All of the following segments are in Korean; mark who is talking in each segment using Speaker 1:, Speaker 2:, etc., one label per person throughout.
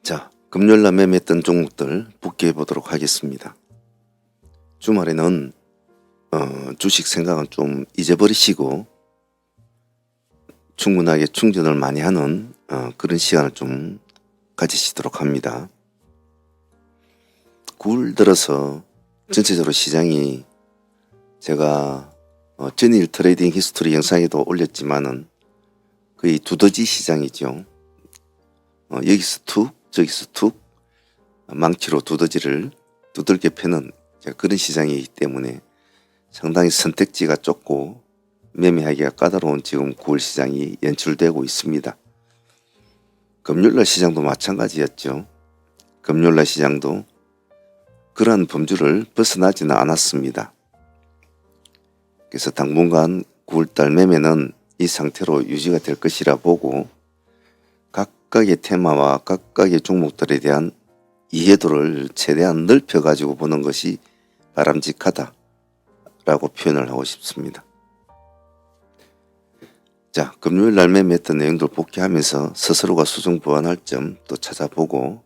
Speaker 1: 자, 금요일날 매매했던 종목들 복귀해 보도록 하겠습니다. 주말에는 주식 생각은 좀 잊어버리시고 충분하게 충전을 많이 하는 그런 시간을 좀 가지시도록 합니다. 9월 들어서 전체적으로 시장이 제가 전일 트레이딩 히스토리 영상에도 올렸지만은 거의 두더지 시장이죠. 여기서 툭 저기서 툭 망치로 두더지를 두들겨 패는 그런 시장이기 때문에 상당히 선택지가 좁고 매매하기가 까다로운 지금 9월 시장이 연출되고 있습니다. 금요일날 시장도 마찬가지였죠. 금요일날 시장도 그러한 범주를 벗어나지는 않았습니다. 그래서 당분간 9월달 매매는 이 상태로 유지가 될 것이라 보고 각각의 테마와 각각의 종목들에 대한 이해도를 최대한 넓혀가지고 보는 것이 바람직하다라고 표현을 하고 싶습니다. 자, 금요일날 매매했던 내용들 복귀하면서 스스로가 수정 보완할 점 또 찾아보고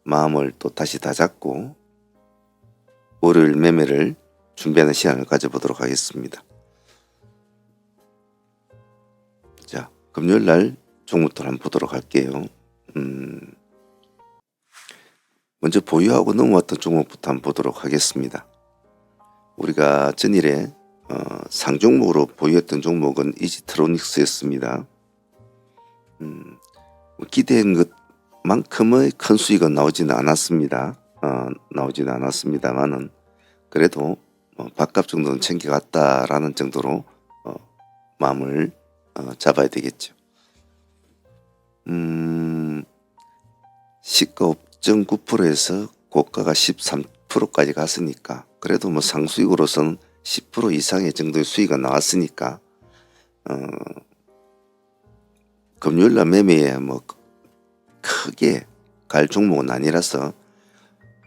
Speaker 1: 마음을 또 다시 다잡고 월요일 매매를 준비하는 시간을 가져보도록 하겠습니다. 자, 금요일날 종목들 한번 보도록 할게요. 먼저 보유하고 넘어왔던 종목부터 한번 보도록 하겠습니다. 우리가 전일에 상종목으로 보유했던 종목은 이지트로닉스였습니다. 기대한 것만큼의 큰 수익은 나오지는 않았습니다. 나오지는 않았습니다만은 그래도 밥값 정도는 챙겨갔다라는 정도로 마음을 잡아야 되겠죠. 시가 5.9%에서 고가가 13%까지 갔으니까 그래도 상수익으로서는 10% 이상의 정도의 수익이 나왔으니까 금요일날 매매에 크게 갈 종목은 아니라서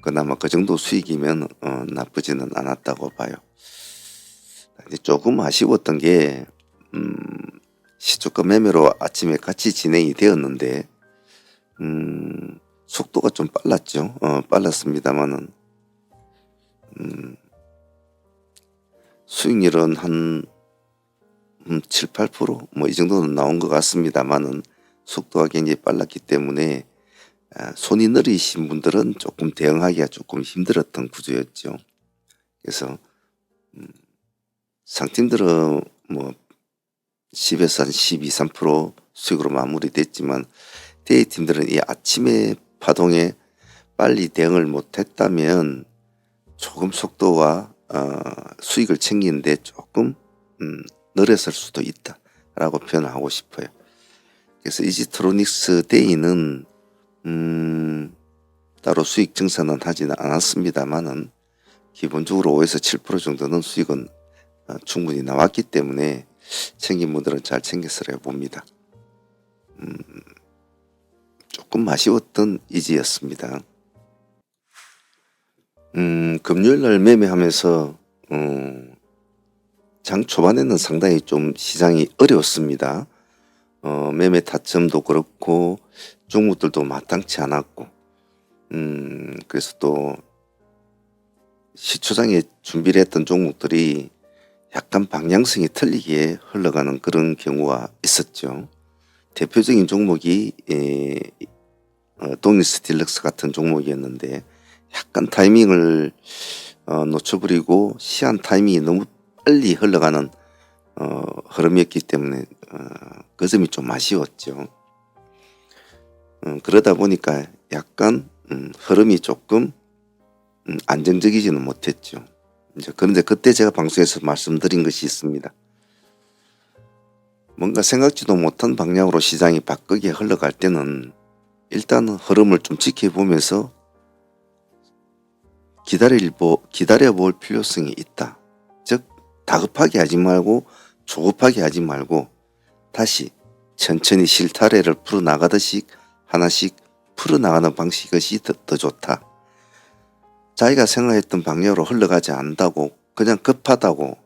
Speaker 1: 그나마 그 정도 수익이면 나쁘지는 않았다고 봐요. 근데 조금 아쉬웠던 게 시초가 매매로 아침에 같이 진행이 되었는데 속도가 좀 빨랐죠. 빨랐습니다만은 수익률은 한 7, 8% 이 정도는 나온 것 같습니다만은 속도가 굉장히 빨랐기 때문에 손이 느리신 분들은 조금 대응하기가 조금 힘들었던 구조였죠. 그래서 상팀들은 10에서 한 12, 3% 수익으로 마무리됐지만 대회팀들은 이 아침에 파동에 빨리 대응을 못했다면 조금 속도와 수익을 챙기는데 조금 느렸을 수도 있다라고 표현하고 싶어요. 그래서 이지트로닉스 데이는 따로 수익 증산은 하지는 않았습니다만은 기본적으로 5에서 7% 정도는 수익은 충분히 나왔기 때문에 챙긴 분들은 잘 챙겼으려 봅니다. 조금 아쉬웠던 이지였습니다. 금요일날 매매하면서 장 초반에는 상당히 좀 시장이 어려웠습니다. 매매 타점도 그렇고 종목들도 마땅치 않았고 그래서 또 시초장에 준비를 했던 종목들이 약간 방향성이 틀리게 흘러가는 그런 경우가 있었죠. 대표적인 종목이 도니스 딜럭스 같은 종목이었는데 약간 타이밍을 놓쳐버리고 시한 타이밍이 너무 빨리 흘러가는 흐름이었기 때문에 그 점이 좀 아쉬웠죠. 그러다 보니까 약간 흐름이 조금 안정적이지는 못했죠. 그런데 그때 제가 방송에서 말씀드린 것이 있습니다. 뭔가 생각지도 못한 방향으로 시장이 바꾸게 흘러갈 때는 일단은 흐름을 좀 지켜보면서 기다려볼 필요성이 있다. 즉 다급하게 하지 말고 조급하게 하지 말고 다시 천천히 실타래를 풀어나가듯이 하나씩 풀어나가는 방식이 더 좋다. 자기가 생각했던 방향으로 흘러가지 않는다고 그냥 급하다고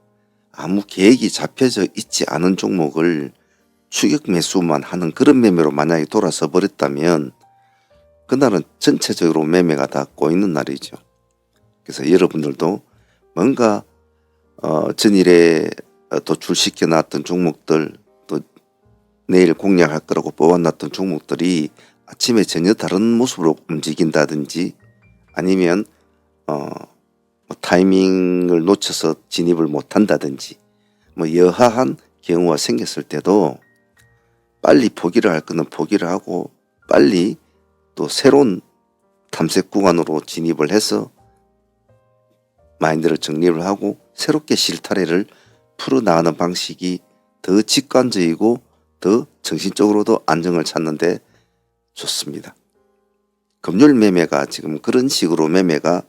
Speaker 1: 아무 계획이 잡혀져 있지 않은 종목을 추격 매수만 하는 그런 매매로 만약에 돌아서 버렸다면 그날은 전체적으로 매매가 다 꼬이는 날이죠. 그래서 여러분들도 뭔가 전일에 도출시켜 놨던 종목들, 또 내일 공략할 거라고 뽑아놨던 종목들이 아침에 전혀 다른 모습으로 움직인다든지, 아니면 뭐 타이밍을 놓쳐서 진입을 못한다든지, 뭐 여하한 경우가 생겼을 때도 빨리 포기를 할 거는 포기를 하고 빨리 또 새로운 탐색 구간으로 진입을 해서 마인드를 정립을 하고 새롭게 실타래를 풀어나가는 방식이 더 직관적이고 더 정신적으로도 안정을 찾는데 좋습니다. 금요일 매매가 지금 그런 식으로 매매가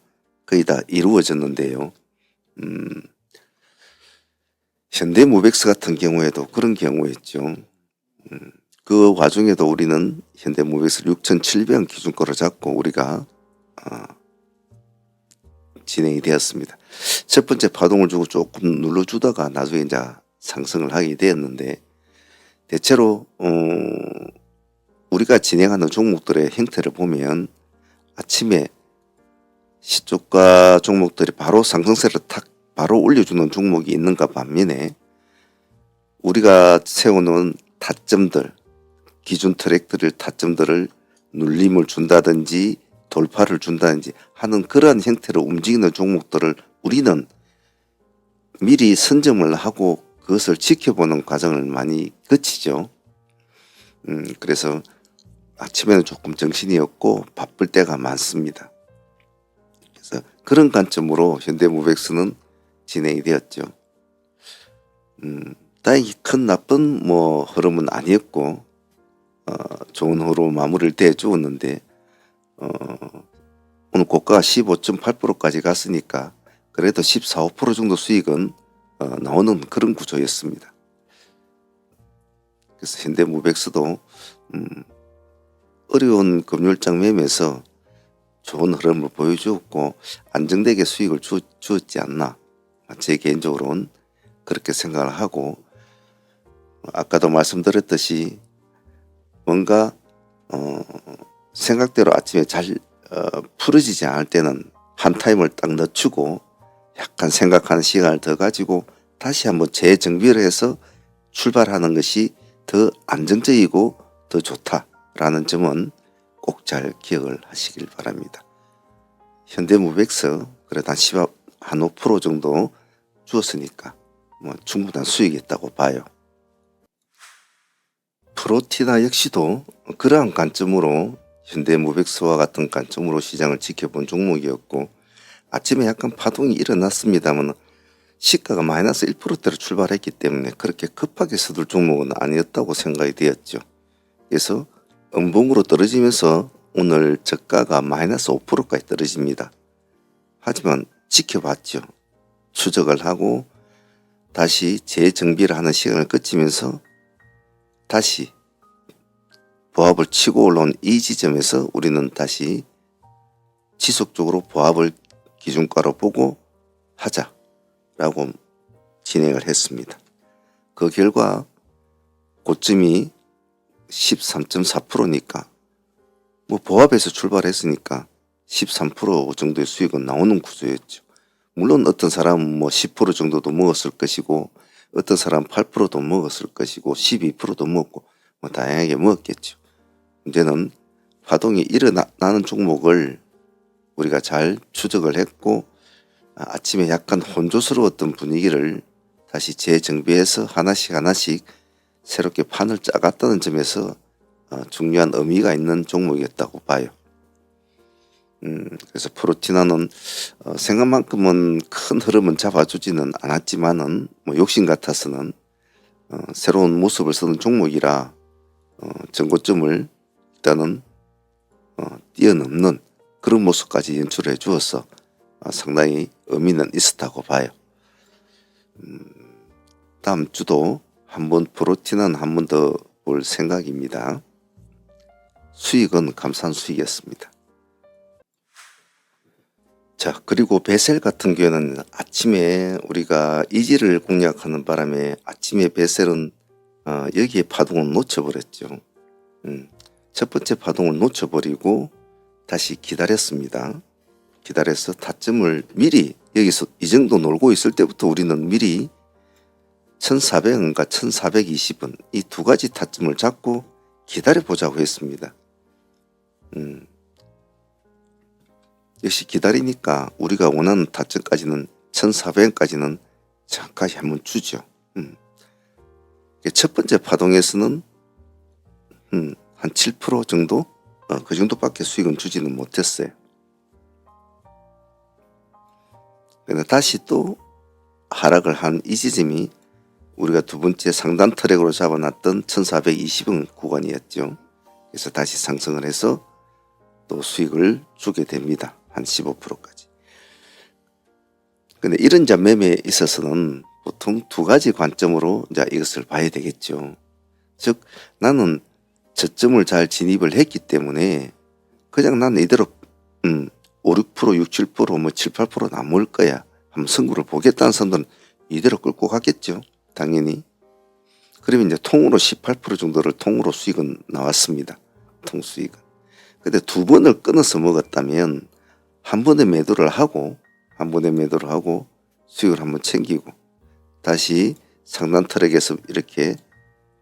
Speaker 1: 거의 다 이루어졌는데요. 현대모백스 같은 경우에도 그런 경우였죠. 그 와중에도 우리는 현대모백스 6,700원 기준가로 잡고 우리가 진행이 되었습니다. 첫 번째 파동을 주고 조금 눌러주다가 나중에 이제 상승을 하게 되었는데, 대체로 우리가 진행하는 종목들의 형태를 보면 아침에 시초가 종목들이 바로 상승세를 탁 바로 올려주는 종목이 있는가 반면에 우리가 세우는 타점들, 기준 트랙들을 타점들을 눌림을 준다든지 돌파를 준다든지 하는 그러한 형태로 움직이는 종목들을 우리는 미리 선점을 하고 그것을 지켜보는 과정을 많이 거치죠. 그래서 아침에는 조금 정신이 없고 바쁠 때가 많습니다. 그래서 그런 관점으로 현대모백스는 진행이 되었죠. 다행히 큰 나쁜 흐름은 아니었고 좋은 흐름으로 마무리를 대주었는데 오늘 고가가 15.8%까지 갔으니까 그래도 14, 5% 정도 수익은 나오는 그런 구조였습니다. 그래서 현대모백스도 어려운 금요일장 매매에서 좋은 흐름을 보여주었고 안정되게 수익을 주었지 않나, 제 개인적으로는 그렇게 생각을 하고, 아까도 말씀드렸듯이 뭔가 생각대로 아침에 잘 풀어지지 않을 때는 한 타임을 딱 늦추고 약간 생각하는 시간을 더 가지고 다시 한번 재정비를 해서 출발하는 것이 더 안정적이고 더 좋다라는 점은 꼭 잘 기억을 하시길 바랍니다. 현대모백스 그래도 한 5% 정도 주었으니까 충분한 수익이 있다고 봐요. 프로티나 역시도 그러한 관점으로 현대모백스와 같은 관점으로 시장을 지켜본 종목이었고, 아침에 약간 파동이 일어났습니다만 시가가 마이너스 1%대로 출발했기 때문에 그렇게 급하게 서둘 종목은 아니었다고 생각이 되었죠. 그래서 음봉으로 떨어지면서 오늘 저가가 마이너스 5%까지 떨어집니다. 하지만 지켜봤죠. 추적을 하고 다시 재정비를 하는 시간을 거치면서 다시 보합을 치고 올라온 이 지점에서 우리는 다시 지속적으로 보합을 기준가로 보고 하자라고 진행을 했습니다. 그 결과 고점이 13.4%니까 보합에서 출발했으니까 13% 정도의 수익은 나오는 구조였죠. 물론 어떤 사람은 10% 정도도 먹었을 것이고 어떤 사람은 8%도 먹었을 것이고 12%도 먹고 다양하게 먹었겠죠. 문제는 파동이 일어나는 종목을 우리가 잘 추적을 했고 아침에 약간 혼조스러웠던 분위기를 다시 재정비해서 하나씩 새롭게 판을 짜갔다는 점에서 중요한 의미가 있는 종목이었다고 봐요. 그래서 프로티나는 생각만큼은 큰 흐름은 잡아주지는 않았지만은 욕심 같아서는 새로운 모습을 쓰는 종목이라 전고점을 일단은 뛰어넘는 그런 모습까지 연출해 주어서 상당히 의미는 있었다고 봐요. 다음 주도 한번 프로티나는 한 번 더 볼 생각입니다. 수익은 감사한 수익이었습니다. 자, 그리고 베셀 같은 경우는 아침에 우리가 이지를 공략하는 바람에 아침에 베셀은 여기에 파동을 놓쳐버렸죠. 첫 번째 파동을 놓쳐버리고 다시 기다렸습니다. 기다려서 타점을 미리 여기서 이 정도 놀고 있을 때부터 우리는 미리 1400원과 1420원 이 두 가지 타점을 잡고 기다려보자고 했습니다. 역시 기다리니까 우리가 원하는 타점까지는 1400원까지는 잠깐씩 한번 주죠. 첫 번째 파동에서는 한 7% 정도? 그 정도밖에 수익은 주지는 못했어요. 근데 다시 또 하락을 한 이 지점이 우리가 두 번째 상단 트랙으로 잡아놨던 1420원 구간이었죠. 그래서 다시 상승을 해서 또 수익을 주게 됩니다. 한 15%까지. 근데 이런 매매에 있어서는 보통 두 가지 관점으로 이제 이것을 봐야 되겠죠. 즉 나는 저점을 잘 진입을 했기 때문에 그냥 나는 이대로 5, 6%, 6, 7%, 뭐 7, 8% 남을 거야. 한번 승부를 보겠다는 사람들은 이대로 끌고 가겠죠. 당연히. 그러면 이제 통으로 18% 정도를 통으로 수익은 나왔습니다. 통수익은. 근데 두 번을 끊어서 먹었다면 한 번에 매도를 하고 수익을 한번 챙기고 다시 상단 트랙에서 이렇게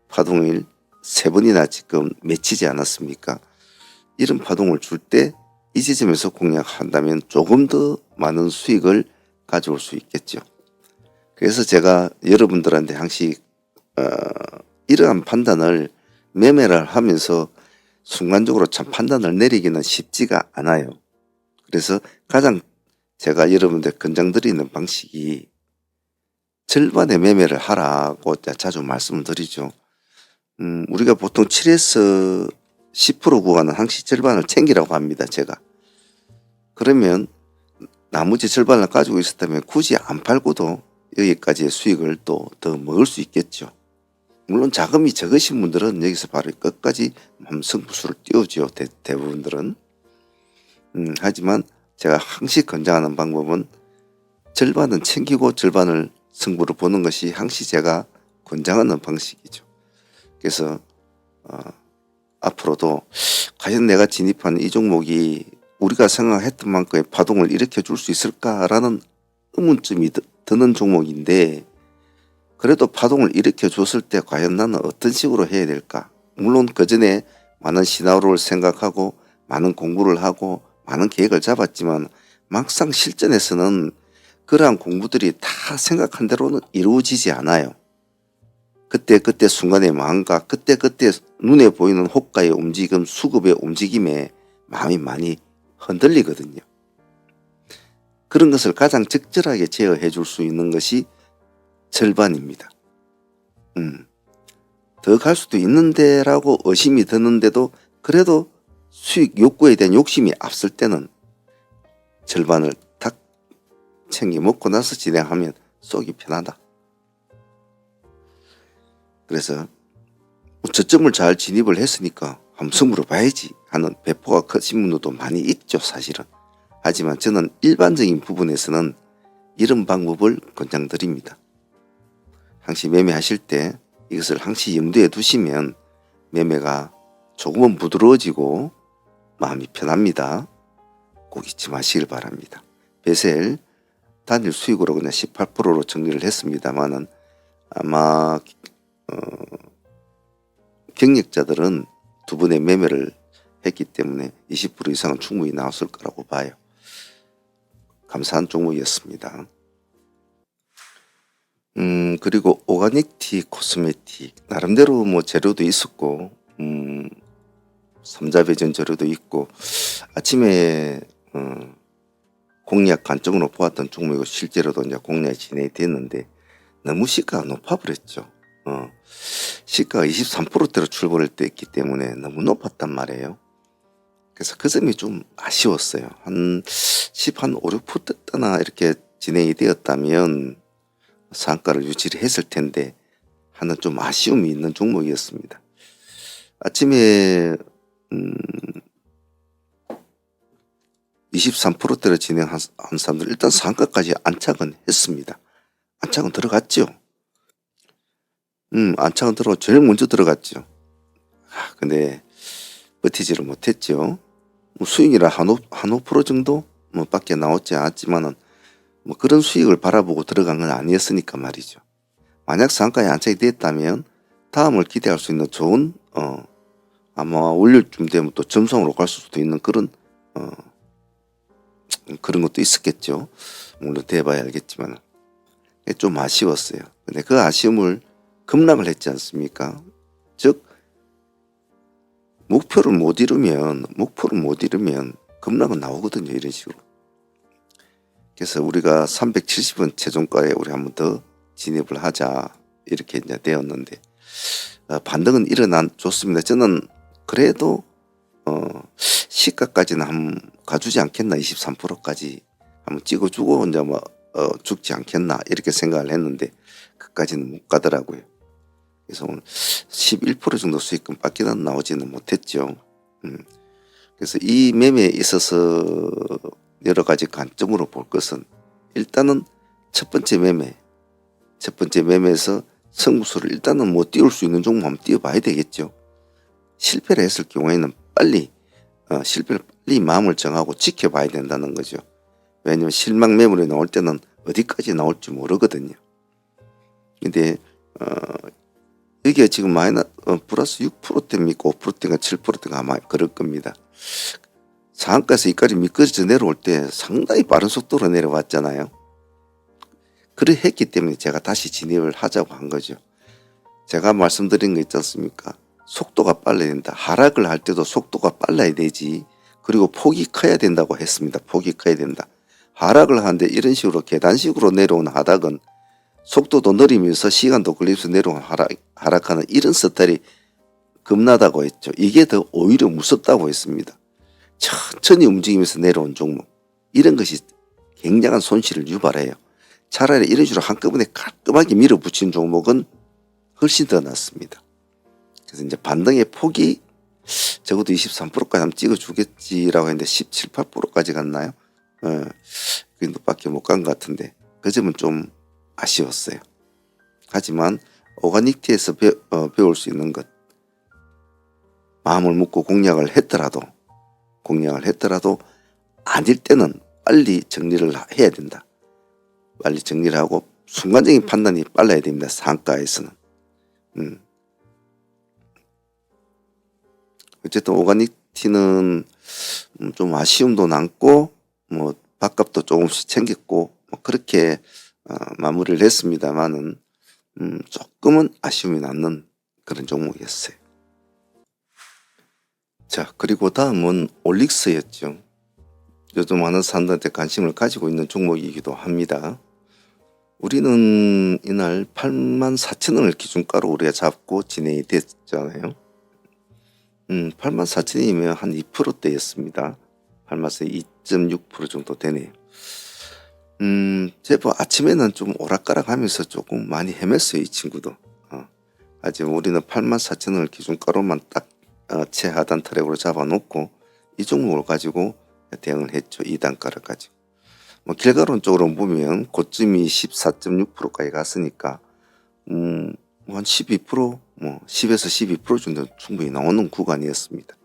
Speaker 1: 파동을 세 번이나 지금 맺히지 않았습니까? 이런 파동을 줄 때 이 지점에서 공략한다면 조금 더 많은 수익을 가져올 수 있겠죠. 그래서 제가 여러분들한테 항상 이러한 판단을 매매를 하면서 순간적으로 참 판단을 내리기는 쉽지가 않아요. 그래서 가장 제가 여러분들 권장드리는 방식이 절반의 매매를 하라고 자주 말씀을 드리죠. 우리가 보통 7에서 10% 구간은 항시 절반을 챙기라고 합니다. 제가. 그러면 나머지 절반을 가지고 있었다면 굳이 안 팔고도 여기까지의 수익을 또 더 먹을 수 있겠죠. 물론 자금이 적으신 분들은 여기서 바로 끝까지 승부수를 띄우죠. 대부분들은. 하지만 제가 항시 권장하는 방법은 절반은 챙기고 절반을 승부를 보는 것이 항시 제가 권장하는 방식이죠. 그래서 앞으로도 과연 내가 진입한 이 종목이 우리가 생각했던 만큼의 파동을 일으켜 줄 수 있을까라는 의문점이 드는 종목인데 그래도 파동을 일으켜 줬을 때 과연 나는 어떤 식으로 해야 될까? 물론 그 전에 많은 시나리오를 생각하고 많은 공부를 하고 많은 계획을 잡았지만 막상 실전에서는 그러한 공부들이 다 생각한 대로는 이루어지지 않아요. 그때 순간의 마음과 그때 눈에 보이는 호가의 움직임, 수급의 움직임에 마음이 많이 흔들리거든요. 그런 것을 가장 적절하게 제어해 줄 수 있는 것이 절반입니다. 더 갈 수도 있는데라고 의심이 드는데도 그래도 수익 욕구에 대한 욕심이 앞설 때는 절반을 딱 챙겨 먹고 나서 진행하면 쏘기 편하다. 그래서 저점을 잘 진입을 했으니까 한번 승부를 봐야지 하는 배포가 크신 분들도 많이 있죠, 사실은. 하지만 저는 일반적인 부분에서는 이런 방법을 권장드립니다. 항시 매매하실 때 이것을 항시 염두에 두시면 매매가 조금은 부드러워지고 마음이 편합니다. 꼭 잊지 마시길 바랍니다. 베셀 단일 수익으로 그냥 18%로 정리를 했습니다만은 아마 경력자들은 두 번의 매매를 했기 때문에 20% 이상은 충분히 나왔을 거라고 봐요. 감사한 종목이었습니다. 그리고 오가닉티 코스메틱 나름대로 뭐 재료도 있었고 삼자배전 재료도 있고 아침에 공략 관점으로 보았던 종목이고 실제로도 이제 공략이 진행이 됐는데 너무 시가가 높아버렸죠. 시가가 23%대로 출발할 때 있기 때문에 너무 높았단 말이에요. 그래서 그 점이 좀 아쉬웠어요. 한 5, 6%대나 이렇게 진행이 되었다면 상가를 유지를 했을 텐데 하는 좀 아쉬움이 있는 종목이었습니다. 아침에 23%대로 진행한 사람들 일단 상가까지 안착은 했습니다. 안착은 들어갔죠. 안착은 제일 먼저 들어갔죠. 근데 버티지를 못했죠. 뭐 수익이라 한 5% 정도 뭐 밖에 나오지 않았지만은 뭐 그런 수익을 바라보고 들어간 건 아니었으니까 말이죠. 만약 상가에 안착이 됐다면 다음을 기대할 수 있는 좋은 아마 월요일쯤 되면 또 점성으로 갈 수도 있는 그런 그런 것도 있었겠죠. 물론 돼봐야 알겠지만 좀 아쉬웠어요. 근데 그 아쉬움을 급락을 했지 않습니까? 즉 목표를 못 이루면 급락은 나오거든요. 이런 식으로. 그래서 우리가 370원 최종가에 우리 한번 더 진입을 하자 이렇게 이제 되었는데 반등은 좋습니다. 저는 그래도 시가까지는 한번 가주지 않겠나, 23%까지 한번 찍어주고 이제 뭐 죽지 않겠나 이렇게 생각을 했는데 그까지는 못 가더라고요. 그래서 오늘 11% 정도 수익금밖에는 나오지는 못했죠. 그래서 이 매매에 있어서 여러 가지 관점으로 볼 것은 일단은 첫 번째 매매에서 승부수를 일단은 못 띄울 수 있는 종목 한번 띄워봐야 되겠죠. 실패를 했을 경우에는 빨리 마음을 정하고 지켜봐야 된다는 거죠. 왜냐하면 실망 매물이 나올 때는 어디까지 나올지 모르거든요. 근데 이게 지금 플러스 6%대입니까 5%대인가 7%대인가 아마 그럴 겁니다. 상한가에서 이까지 미끄러져 내려올 때 상당히 빠른 속도로 내려왔잖아요. 그래 했기 때문에 제가 다시 진입을 하자고 한 거죠. 제가 말씀드린 거 있지 않습니까? 속도가 빨라야 된다. 하락을 할 때도 속도가 빨라야 되지. 그리고 폭이 커야 된다고 했습니다. 폭이 커야 된다. 하락을 하는데 이런 식으로 계단식으로 내려오는 하락은 속도도 느리면서 시간도 걸리면서 내려오는 하락하는 이런 스타일이 겁나다고 했죠. 이게 더 오히려 무섭다고 했습니다. 천천히 움직이면서 내려온 종목, 이런 것이 굉장한 손실을 유발해요. 차라리 이런 식으로 한꺼번에 깔끔하게 밀어붙이는 종목은 훨씬 더 낫습니다. 그래서 이제 반등의 폭이 적어도 23%까지 한번 찍어주겠지라고 했는데 17, 8%까지 갔나요? 그 정도밖에 못 간 것 같은데 그 점은 좀 아쉬웠어요. 하지만 오가닉티에서 배울 수 있는 것, 마음을 먹고 공략을 했더라도 아닐 때는 빨리 정리를 해야 된다. 빨리 정리를 하고 순간적인 판단이 빨라야 됩니다. 상가에서는. 어쨌든 오가닉티는 좀 아쉬움도 남고 뭐 밥값도 조금씩 챙겼고 뭐 그렇게 마무리를 했습니다만은 조금은 아쉬움이 남는 그런 종목이었어요. 자, 그리고 다음은 올릭스였죠. 요즘 많은 사람들한테 관심을 가지고 있는 종목이기도 합니다. 우리는 이날 84,000원을 기준가로 우리가 잡고 진행이 됐잖아요. 84,000원이면 한 2%대였습니다. 8만서 2.6% 정도 되네요. 제법 아침에는 좀 오락가락하면서 조금 많이 헤맸어요, 이 친구도. 하지만 우리는 84,000원을 기준가로만 딱 최하단 트랙으로 잡아놓고 이 종목을 가지고 대응을 했죠. 이 단가를 가지고. 뭐 결과론적으로 보면 고점이 14.6%까지 갔으니까 한 12%, 뭐 10에서 12% 정도 충분히 나오는 구간이었습니다.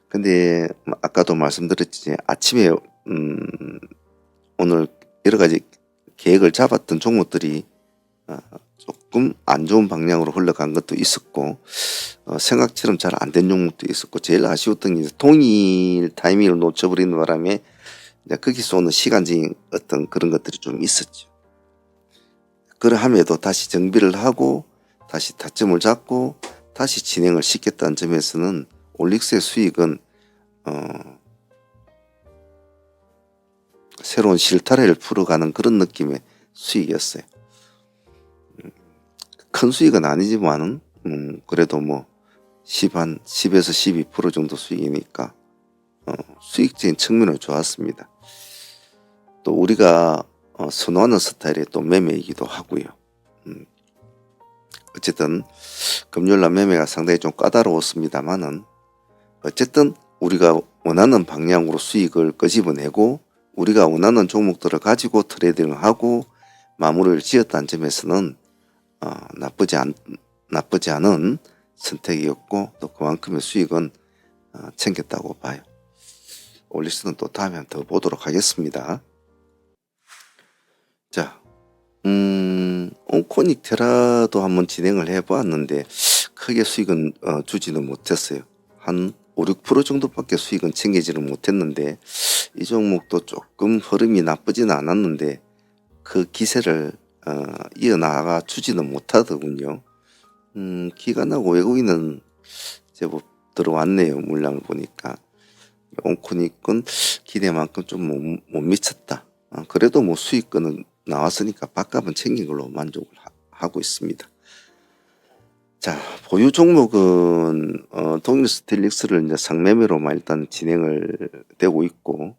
Speaker 1: 근데 아까도 말씀드렸지, 아침에 오늘 여러 가지 계획을 잡았던 종목들이 조금 안 좋은 방향으로 흘러간 것도 있었고 생각처럼 잘 안 된 종목도 있었고, 제일 아쉬웠던 게 동일 타이밍을 놓쳐버리는 바람에 거기서 오는 시간적인 어떤 그런 것들이 좀 있었죠. 그러함에도 다시 정비를 하고 다시 타점을 잡고 다시 진행을 시켰다는 점에서는 올릭스의 수익은 새로운 실타래를 풀어가는 그런 느낌의 수익이었어요. 큰 수익은 아니지만은 그래도 뭐 10에서 12% 정도 수익이니까 수익적인 측면은 좋았습니다. 또 우리가 선호하는 스타일의 또 매매이기도 하고요. 어쨌든 금요일날 매매가 상당히 좀 까다로웠습니다만은 어쨌든 우리가 원하는 방향으로 수익을 끄집어내고 우리가 원하는 종목들을 가지고 트레이딩을 하고 마무리를 지었다는 점에서는 나쁘지 않은 선택이었고 또 그만큼의 수익은 챙겼다고 봐요. 올릭스는 또 다음에 한번 더 보도록 하겠습니다. 자, 온코닉 테라도 한번 진행을 해보았는데 크게 수익은 주지는 못했어요. 한 5, 6% 정도밖에 수익은 챙기지는 못했는데 이 종목도 조금 흐름이 나쁘지는 않았는데 그 기세를 이어나가 주지는 못하더군요. 기관하고 외국인은 제법 들어왔네요. 물량을 보니까. 온코닉은 기대만큼 좀 못 미쳤다. 그래도 뭐 수익권은 나왔으니까 밥값은 챙긴 걸로 만족을 하고 있습니다. 자, 보유 종목은 동일 스틸릭스를 이제 상매매로만 일단 진행을 되고 있고,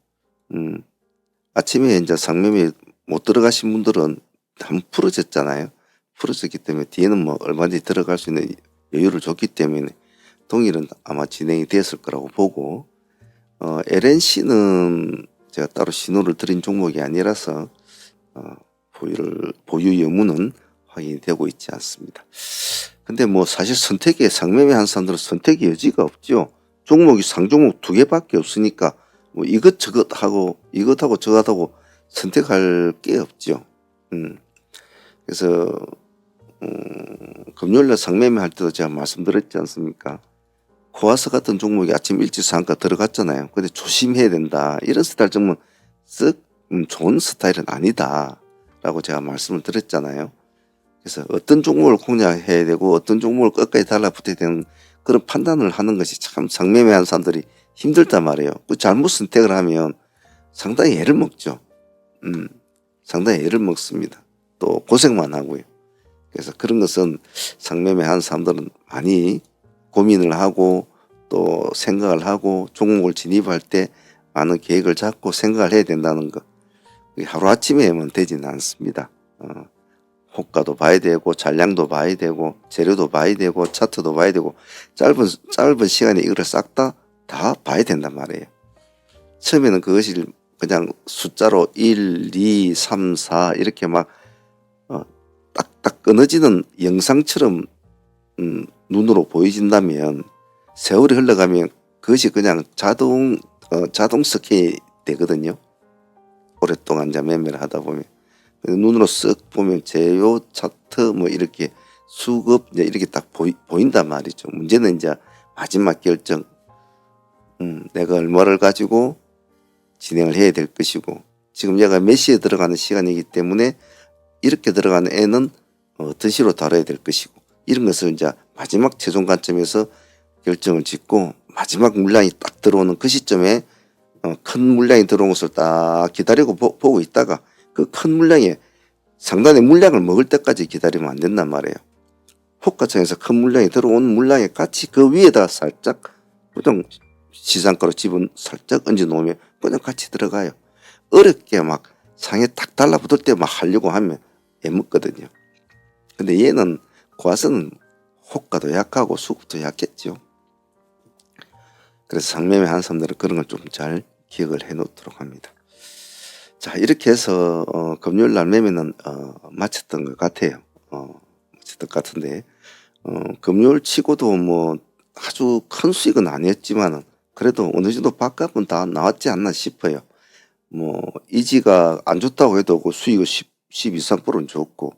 Speaker 1: 아침에 이제 상매매 못 들어가신 분들은 한번 풀어졌잖아요. 풀어졌기 때문에 뒤에는 뭐 얼마든지 들어갈 수 있는 여유를 줬기 때문에 동일은 아마 진행이 됐을 거라고 보고, LNC는 제가 따로 신호를 드린 종목이 아니라서 보유 여부는 확인이 되고 있지 않습니다. 근데 뭐 사실 선택에 상매매 한 사람들은 선택의 여지가 없죠. 종목이 상종목 2개밖에 없으니까 뭐 이것저것 하고 이것하고 저것하고 선택할 게 없죠. 그래서 금요일날 상매매 할 때도 제가 말씀드렸지 않습니까? 코아스 같은 종목이 아침 일찍 상가 들어갔잖아요. 근데 조심해야 된다. 이런 스타일 종목은 쓱 좋은 스타일은 아니다 라고 제가 말씀을 드렸잖아요. 그래서 어떤 종목을 공략해야 되고 어떤 종목을 끝까지 달라붙어야 되는 그런 판단을 하는 것이 참 상매매한 사람들이 힘들단 말이에요. 그 잘못 선택을 하면 상당히 애를 먹죠. 상당히 애를 먹습니다. 또 고생만 하고요. 그래서 그런 것은 상매매한 사람들은 많이 고민을 하고 또 생각을 하고 종목을 진입할 때 많은 계획을 잡고 생각을 해야 된다는 거. 하루아침에만 되지는 않습니다. 호가도 봐야 되고 잔량도 봐야 되고 재료도 봐야 되고 차트도 봐야 되고 짧은 시간에 이거를 싹 다 봐야 된단 말이에요. 처음에는 그것이 그냥 숫자로 1, 2, 3, 4 이렇게 막 딱딱 끊어지는 영상처럼 눈으로 보여진다면 세월이 흘러가면 그것이 그냥 자동 스캔이 되거든요. 오랫동안 이제 매매를 하다 보면 눈으로 쓱 보면 제요 차트 뭐 이렇게 수급 이제 이렇게 딱 보인단 말이죠. 문제는 이제 마지막 결정, 내가 얼마를 가지고 진행을 해야 될 것이고 지금 얘가 몇 시에 들어가는 시간이기 때문에 이렇게 들어가는 애는 어떤 식으로 다뤄야 될 것이고 이런 것을 이제 마지막 최종 관점에서 결정을 짓고 마지막 물량이 딱 들어오는 그 시점에 큰 물량이 들어온 것을 딱 기다리고 보고 있다가 그 큰 물량에 상단의 물량을 먹을 때까지 기다리면 안 된단 말이에요. 호가창에서 큰 물량이 들어온 물량에 같이 그 위에다 살짝 그냥 시장가로 집은 살짝 얹어 놓으면 그냥 같이 들어가요. 어렵게 막 상에 딱 달라붙을 때 막 하려고 하면 애먹거든요. 근데 얘는 고아서는 호가도 약하고 수급도 약했죠. 그래서 상매매 하는 사람들은 그런 걸 좀 잘 기억을 해 놓도록 합니다. 자, 이렇게 해서 금요일 날 매매는 마쳤던 것 같아요. 마쳤던 것 같은데 금요일 치고도 뭐 아주 큰 수익은 아니었지만은 그래도 어느 정도 밥값은 다 나왔지 않나 싶어요. 뭐 이지가 안 좋다고 해도 그 수익은 12, 13%는 좋고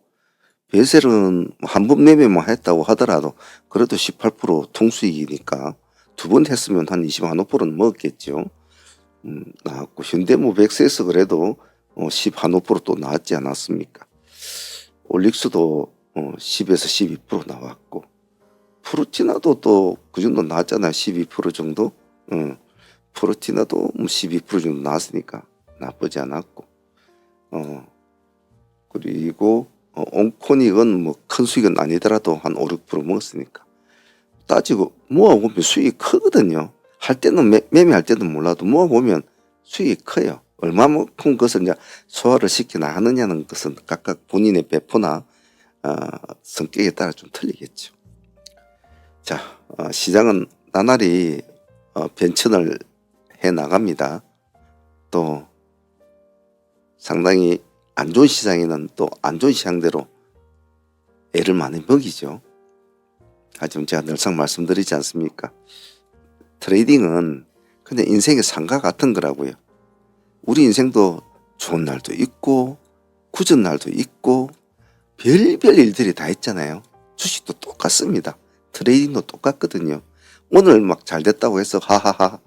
Speaker 1: 베셀은 한 번 매매만 했다고 하더라도 그래도 18% 통수익이니까 두 번 했으면 한 20%는 먹었겠죠. 나왔고 현대모백스에서 그래도 10%또 나왔지 않았습니까? 올릭스도 10에서 12% 나왔고 프루티나도 또 그 정도 나왔잖아요. 12% 정도. 프루티나도 12% 정도 나왔으니까 나쁘지 않았고 그리고 온코닉은 뭐 큰 수익은 아니더라도 한 5, 6% 먹었으니까 따지고 모아보면 수익이 크거든요. 할 때는 매매할 때는 몰라도 모아보면 수익이 커요. 얼마만큼 그것을 이제 소화를 시키나 하느냐는 것은 각각 본인의 배포나 성격에 따라 좀 틀리겠죠. 자, 시장은 나날이 변천을 해 나갑니다. 또 상당히 안 좋은 시장에는 또 안 좋은 시장대로 애를 많이 먹이죠. 하지만 제가 늘상 말씀드리지 않습니까? 트레이딩은 근데 인생의 상과 같은 거라고요. 우리 인생도 좋은 날도 있고 굳은 날도 있고 별별 일들이 다 있잖아요. 주식도 똑같습니다. 트레이딩도 똑같거든요. 오늘 막 잘 됐다고 해서 하하하,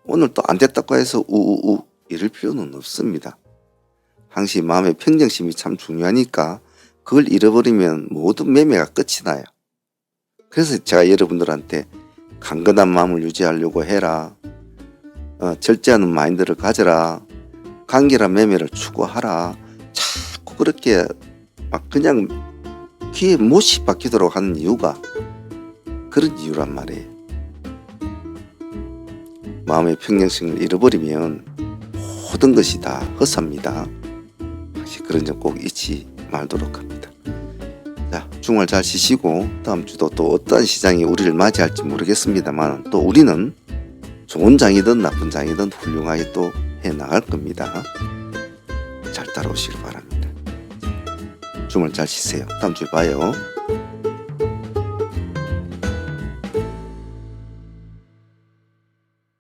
Speaker 1: 오늘 또 안 됐다고 해서 우우우 이럴 필요는 없습니다. 항상 마음의 평정심이 참 중요하니까 그걸 잃어버리면 모든 매매가 끝이 나요. 그래서 제가 여러분들한테 강건한 마음을 유지하려고 해라. 절제하는 마인드를 가져라. 간결한 매매를 추구하라. 자꾸 그렇게 막 그냥 귀에 못이 박히도록 하는 이유가 그런 이유란 말이에요. 마음의 평정심을 잃어버리면 모든 것이 다 헛삽니다. 다시 그런 점 꼭 잊지 말도록 합니다. 자, 주말 잘 쉬시고 다음 주도 또 어떠한 시장이 우리를 맞이할지 모르겠습니다만 또 우리는 좋은 장이든 나쁜 장이든 훌륭하게 또 해나갈 겁니다. 잘 따라오시길 바랍니다. 주말 잘 쉬세요. 다음 주에 봐요.